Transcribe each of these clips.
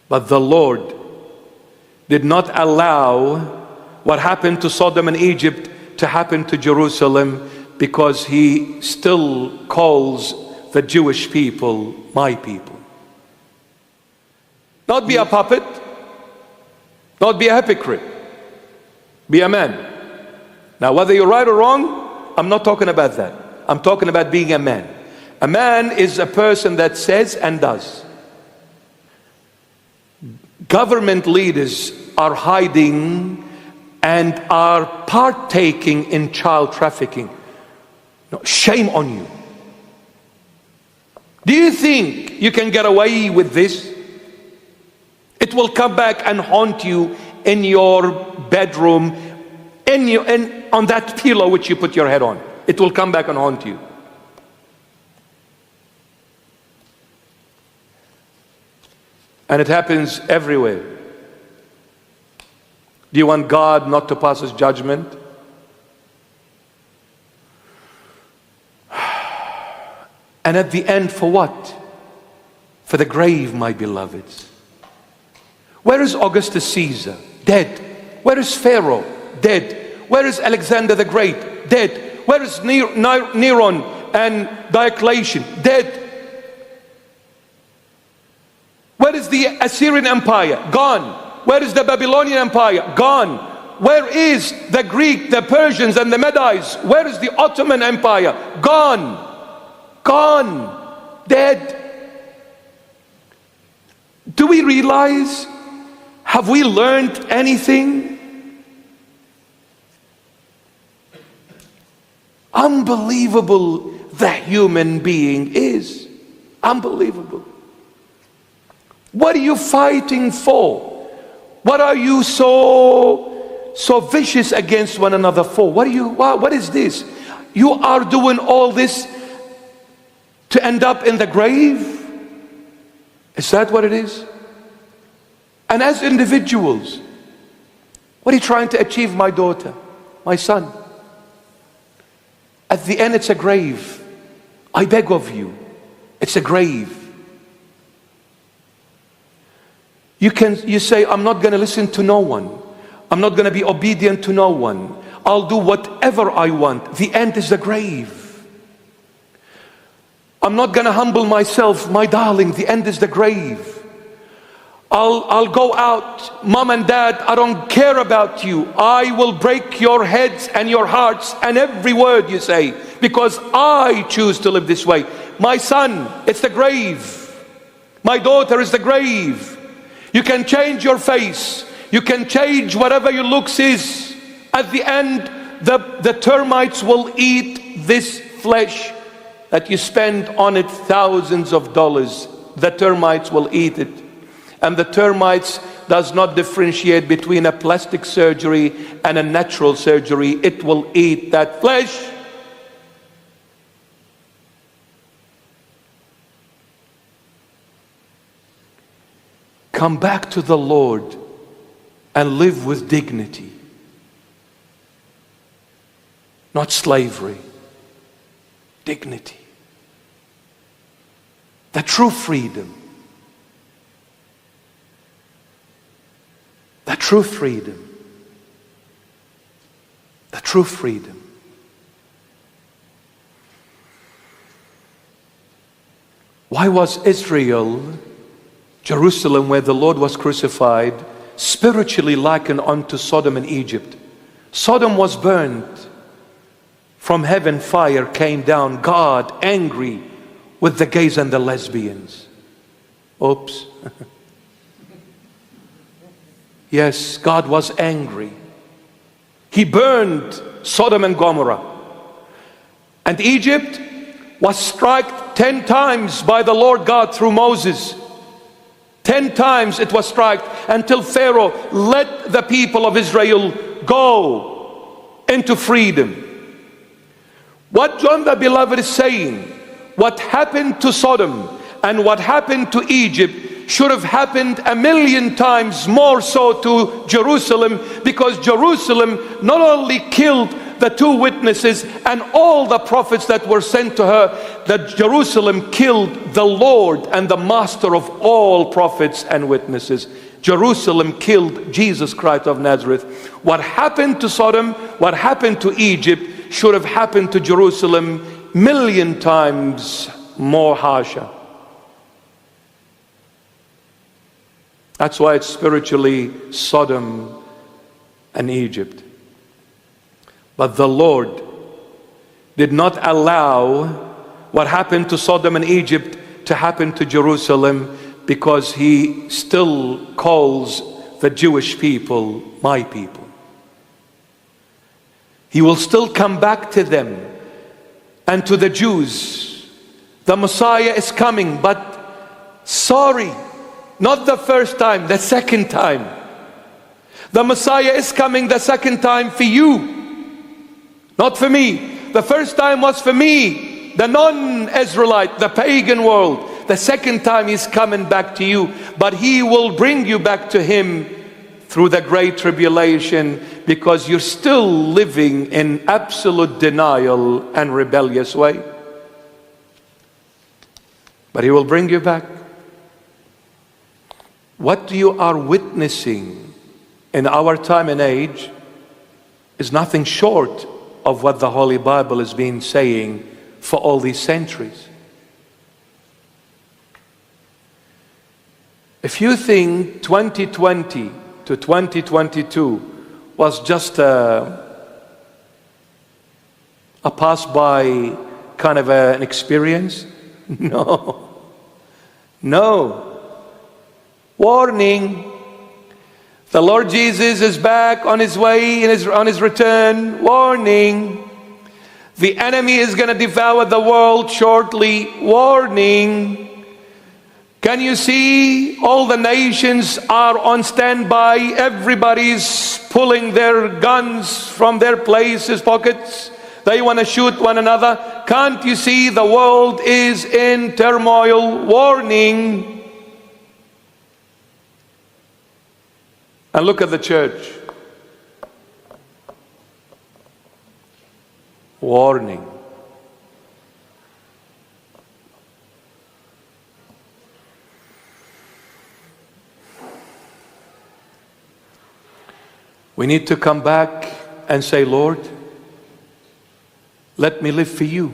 But the Lord did not allow what happened to Sodom and Egypt to happen to Jerusalem, because He still calls the Jewish people my people. Not be a puppet, not be a hypocrite, be a man. Now, whether you're right or wrong, I'm not talking about that. I'm talking about being a man. A man is a person that says and does. Government leaders are hiding and are partaking in child trafficking. No, shame on you. Do you think you can get away with this? It will come back and haunt you in your bedroom, on that pillow which you put your head on. It will come back and haunt you. And it happens everywhere. Do you want God not to pass His judgment? And at the end, for what? For the grave, my beloveds. Where is Augustus Caesar? Dead. Where is Pharaoh? Dead. Where is Alexander the Great? Dead. Where is Neron and Diocletian? Dead. Where is the Assyrian Empire? Gone. Where is the Babylonian Empire? Gone. Where is the Greek, the Persians and the Medes? Where is the Ottoman Empire? Gone. Gone. Dead. Do we realize? Have we learned anything? Unbelievable the human being is. Unbelievable. What are you fighting for? What are you so vicious against one another for? What is this? You are doing all this to end up in the grave? Is that what it is? And as individuals, what are you trying to achieve, my daughter, my son? At the end, it's a grave. I beg of you, it's a grave. You say, I'm not going to listen to no one. I'm not going to be obedient to no one. I'll do whatever I want. The end is the grave. I'm not going to humble myself, my darling. The end is the grave. I'll go out, mom and dad, I don't care about you. I will break your heads and your hearts and every word you say, because I choose to live this way. My son, it's the grave. My daughter, is the grave. You can change your face, you can change whatever your looks is. At the end, the termites will eat this flesh that you spend on it thousands of dollars. The termites will eat it. And the termites does not differentiate between a plastic surgery and a natural surgery. It will eat that flesh. Come back to the Lord and live with dignity. Not slavery. Dignity. The true freedom. The true freedom. The true freedom. Why was Israel, Jerusalem, where the Lord was crucified, spiritually likened unto Sodom and Egypt? Sodom was burned. From heaven fire came down. God angry with the gays and the lesbians. Oops. Yes, God was angry. He burned Sodom and Gomorrah. And Egypt was struck 10 times by the Lord God through Moses. 10 times it was struck until Pharaoh let the people of Israel go into freedom. What John the Beloved is saying, what happened to Sodom and what happened to Egypt should have happened 1,000,000 times more so to Jerusalem, because Jerusalem not only killed the two witnesses, and all the prophets that were sent to her, that Jerusalem killed the Lord and the master of all prophets and witnesses. Jerusalem killed Jesus Christ of Nazareth. What happened to Sodom, what happened to Egypt, should have happened to Jerusalem 1,000,000 times more harsher. That's why it's spiritually Sodom and Egypt. But the Lord did not allow what happened to Sodom and Egypt to happen to Jerusalem, because He still calls the Jewish people my people. He will still come back to them and to the Jews. The Messiah is coming, but sorry, not the first time, the second time. The Messiah is coming the second time for you, not for me. The first time was for me, the non-Israelite, the pagan world. The second time He's coming back to you, but He will bring you back to Him through the great tribulation, because you're still living in absolute denial and rebellious way. But He will bring you back. What you are witnessing in our time and age is nothing short of what the Holy Bible has been saying for all these centuries. If you think 2020 to 2022 was just a pass-by kind of an experience, no. Warning. The Lord Jesus is back on His way, on His return. Warning. The enemy is going to devour the world shortly. Warning. Can you see all the nations are on standby? Everybody's pulling their guns from their places, pockets. They want to shoot one another. Can't you see the world is in turmoil? Warning. And look at the church. Warning. We need to come back and say, Lord, let me live for you.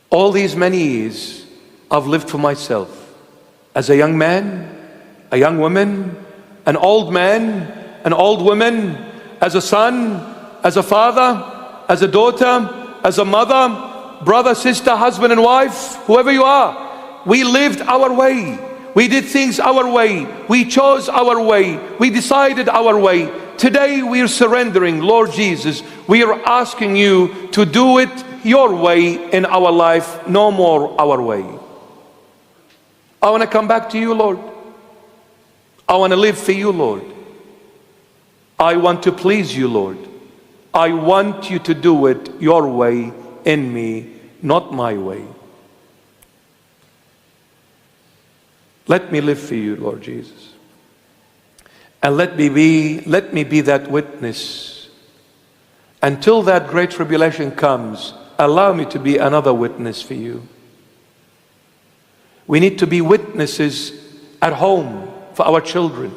All these many years, I've lived for myself. As a young man, a young woman, an old man, an old woman, as a son, as a father, as a daughter, as a mother, brother, sister, husband and wife, whoever you are. We lived our way. We did things our way. We chose our way. We decided our way. Today we are surrendering. Lord Jesus, we are asking you to do it your way in our life, no more our way. I want to come back to you, Lord. I want to live for you, Lord. I want to please you, Lord. I want you to do it your way in me, not my way. Let me live for you, Lord Jesus. And let me be that witness. Until that great tribulation comes, allow me to be another witness for you. We need to be witnesses at home for our children,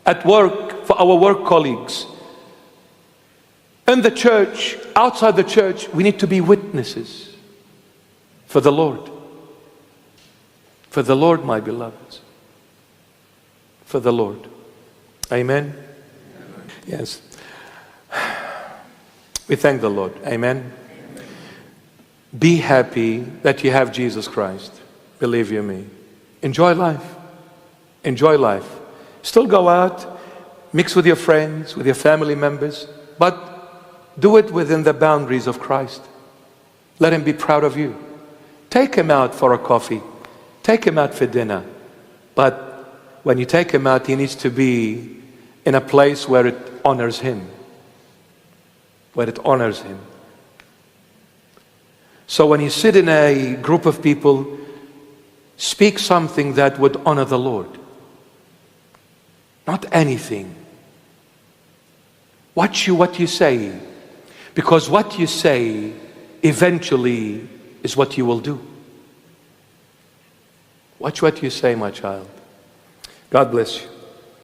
at work for our work colleagues, in the church, outside the church. We need to be witnesses for the Lord. For the Lord, my beloveds. For the Lord. Amen? Yes. We thank the Lord. Amen? Be happy that you have Jesus Christ. Believe you me. Enjoy life. Enjoy life. Still go out, mix with your friends, with your family members, but do it within the boundaries of Christ. Let Him be proud of you. Take Him out for a coffee. Take Him out for dinner. But when you take Him out, He needs to be in a place where it honors Him. Where it honors Him. So when you sit in a group of people, speak something that would honor the Lord. Not anything. Watch what you say, because what you say eventually is what you will do. Watch what you say, my child. God bless you.